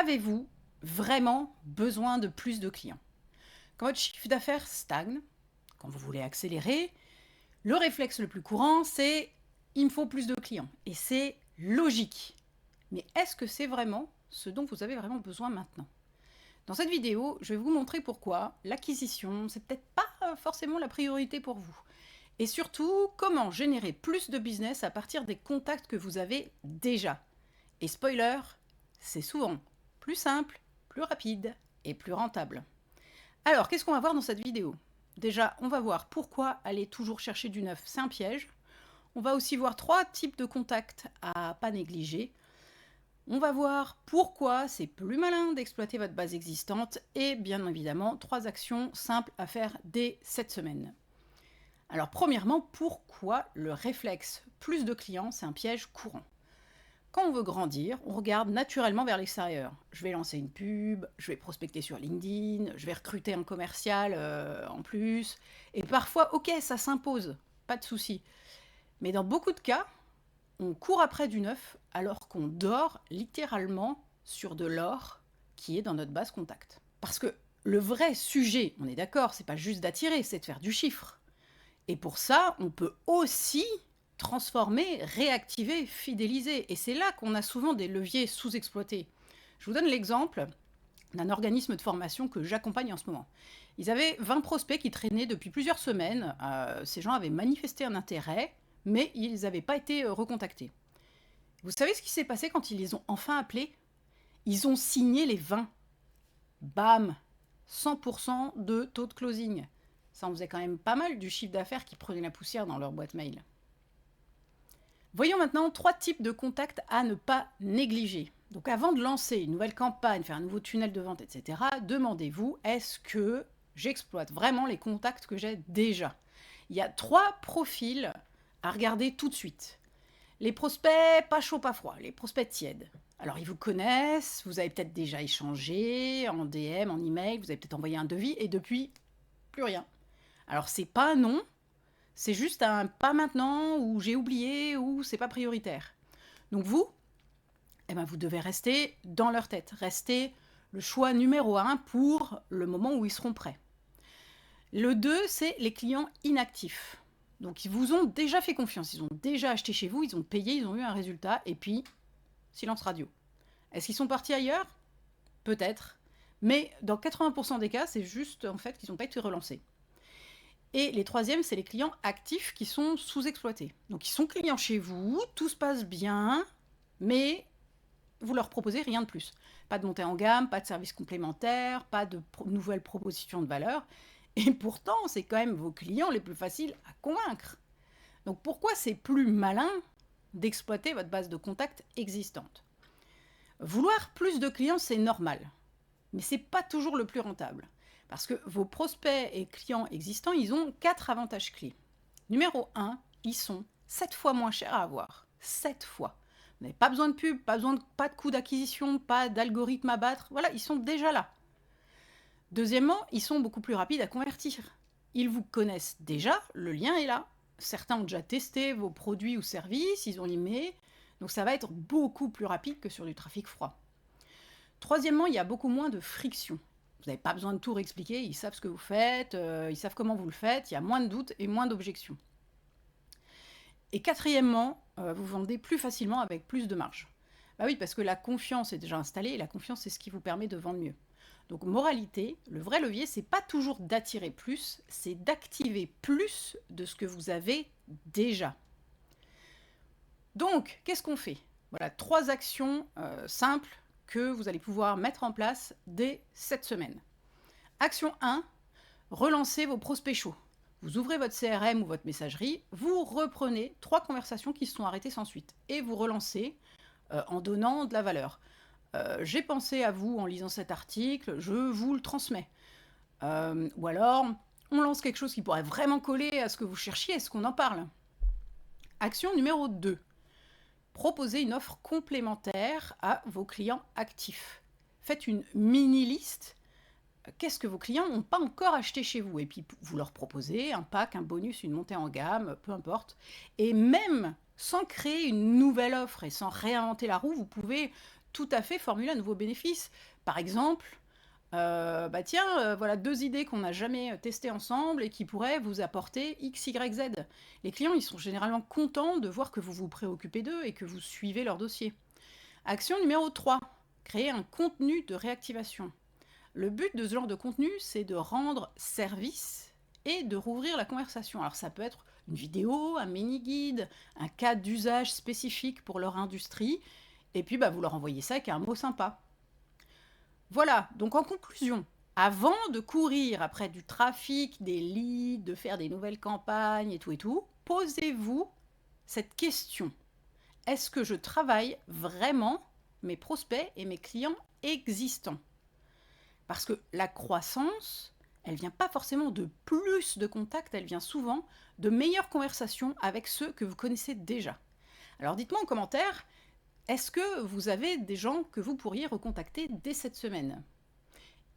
Avez-vous vraiment besoin de plus de clients? Quand votre chiffre d'affaires stagne, quand vous voulez accélérer, le réflexe le plus courant, c'est il me faut plus de clients. Et c'est logique. Mais est-ce que c'est vraiment ce dont vous avez vraiment besoin maintenant? Dans cette vidéo, je vais vous montrer pourquoi l'acquisition, c'est peut-être pas forcément la priorité pour vous. Et surtout, comment générer plus de business à partir des contacts que vous avez déjà. Et spoiler, c'est souvent plus simple, plus rapide et plus rentable. Alors, qu'est-ce qu'on va voir dans cette vidéo? Déjà, on va voir pourquoi aller toujours chercher du neuf, c'est un piège. On va aussi voir 3 types de contacts à pas négliger. On va voir pourquoi c'est plus malin d'exploiter votre base existante et bien évidemment 3 actions simples à faire dès cette semaine. Alors premièrement, pourquoi le réflexe plus de clients, c'est un piège courant? Quand on veut grandir, on regarde naturellement vers l'extérieur. Je vais lancer une pub, je vais prospecter sur LinkedIn, je vais recruter un commercial en plus. Et parfois, ok, ça s'impose, pas de souci. Mais dans beaucoup de cas, on court après du neuf alors qu'on dort littéralement sur de l'or qui est dans notre base contact. Parce que le vrai sujet, on est d'accord, c'est pas juste d'attirer, c'est de faire du chiffre. Et pour ça, on peut aussi transformer, réactiver, fidéliser. Et c'est là qu'on a souvent des leviers sous-exploités. Je vous donne l'exemple d'un organisme de formation que j'accompagne en ce moment. Ils avaient 20 prospects qui traînaient depuis plusieurs semaines. Ces gens avaient manifesté un intérêt, mais ils n'avaient pas été recontactés. Vous savez ce qui s'est passé quand ils les ont enfin appelés? Ils ont signé les 20. Bam! 100% de taux de closing. Ça en faisait quand même pas mal du chiffre d'affaires qui prenait la poussière dans leur boîte mail. Voyons maintenant 3 types de contacts à ne pas négliger. Donc avant de lancer une nouvelle campagne, faire un nouveau tunnel de vente, etc., demandez-vous, est-ce que j'exploite vraiment les contacts que j'ai déjà? Il y a 3 profils à regarder tout de suite. Les prospects pas chauds, pas froids, les prospects tièdes. Alors ils vous connaissent, vous avez peut-être déjà échangé en DM, en email, vous avez peut-être envoyé un devis et depuis, plus rien. Alors c'est pas un non, c'est juste un pas maintenant ou j'ai oublié ou c'est pas prioritaire. Donc vous, vous devez rester dans leur tête, rester le choix numéro 1 pour le moment où ils seront prêts. Le 2, c'est les clients inactifs. Donc ils vous ont déjà fait confiance, ils ont déjà acheté chez vous, ils ont payé, ils ont eu un résultat et puis silence radio. Est-ce qu'ils sont partis ailleurs? Peut-être. Mais dans 80% des cas, c'est juste en fait qu'ils n'ont pas été relancés. Et les troisièmes, c'est les clients actifs qui sont sous-exploités. Donc ils sont clients chez vous, tout se passe bien, mais vous leur proposez rien de plus. Pas de montée en gamme, pas de services complémentaires, pas de nouvelles propositions de valeur. Et pourtant, c'est quand même vos clients les plus faciles à convaincre. Donc pourquoi c'est plus malin d'exploiter votre base de contacts existante? Vouloir plus de clients, c'est normal, mais c'est pas toujours le plus rentable. Parce que vos prospects et clients existants, ils ont 4 avantages clés. Numéro 1, ils sont 7 fois moins chers à avoir. 7 fois. Vous n'avez pas besoin de pub, pas de coût d'acquisition, pas d'algorithme à battre. Voilà, ils sont déjà là. Deuxièmement, ils sont beaucoup plus rapides à convertir. Ils vous connaissent déjà, le lien est là. Certains ont déjà testé vos produits ou services, ils ont aimé. Donc ça va être beaucoup plus rapide que sur du trafic froid. Troisièmement, il y a beaucoup moins de friction. Vous n'avez pas besoin de tout réexpliquer, ils savent ce que vous faites, ils savent comment vous le faites, il y a moins de doutes et moins d'objections. Et quatrièmement, vous vendez plus facilement avec plus de marge. Bah oui, parce que la confiance est déjà installée et la confiance, c'est ce qui vous permet de vendre mieux. Donc, moralité, le vrai levier, c'est pas toujours d'attirer plus, c'est d'activer plus de ce que vous avez déjà. Donc, qu'est-ce qu'on fait? Voilà, 3 actions simples que vous allez pouvoir mettre en place dès cette semaine. Action 1, relancez vos prospects chauds. Vous ouvrez votre CRM ou votre messagerie, vous reprenez 3 conversations qui se sont arrêtées sans suite et vous relancez en donnant de la valeur. J'ai pensé à vous en lisant cet article, je vous le transmets. Ou alors, on lance quelque chose qui pourrait vraiment coller à ce que vous cherchiez, est-ce qu'on en parle? Action numéro 2. Proposez une offre complémentaire à vos clients actifs. Faites une mini-liste. Qu'est-ce que vos clients n'ont pas encore acheté chez vous? Et puis, vous leur proposez un pack, un bonus, une montée en gamme, peu importe. Et même sans créer une nouvelle offre et sans réinventer la roue, vous pouvez tout à fait formuler un nouveau bénéfice. Par exemple, bah tiens, voilà 2 idées qu'on n'a jamais testées ensemble et qui pourraient vous apporter X, Y, Z. Les clients, ils sont généralement contents de voir que vous vous préoccupez d'eux et que vous suivez leur dossier. Action numéro 3, créer un contenu de réactivation. Le but de ce genre de contenu, c'est de rendre service et de rouvrir la conversation. Alors ça peut être une vidéo, un mini-guide, un cas d'usage spécifique pour leur industrie, et puis bah, vous leur envoyez ça avec un mot sympa. Voilà, donc en conclusion, avant de courir après du trafic, des leads, de faire des nouvelles campagnes et tout, posez-vous cette question. Est-ce que je travaille vraiment mes prospects et mes clients existants? Parce que la croissance, elle vient pas forcément de plus de contacts, elle vient souvent de meilleures conversations avec ceux que vous connaissez déjà. Alors dites-moi en commentaire, est-ce que vous avez des gens que vous pourriez recontacter dès cette semaine?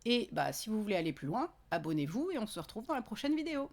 Et bah, si vous voulez aller plus loin, abonnez-vous et on se retrouve dans la prochaine vidéo.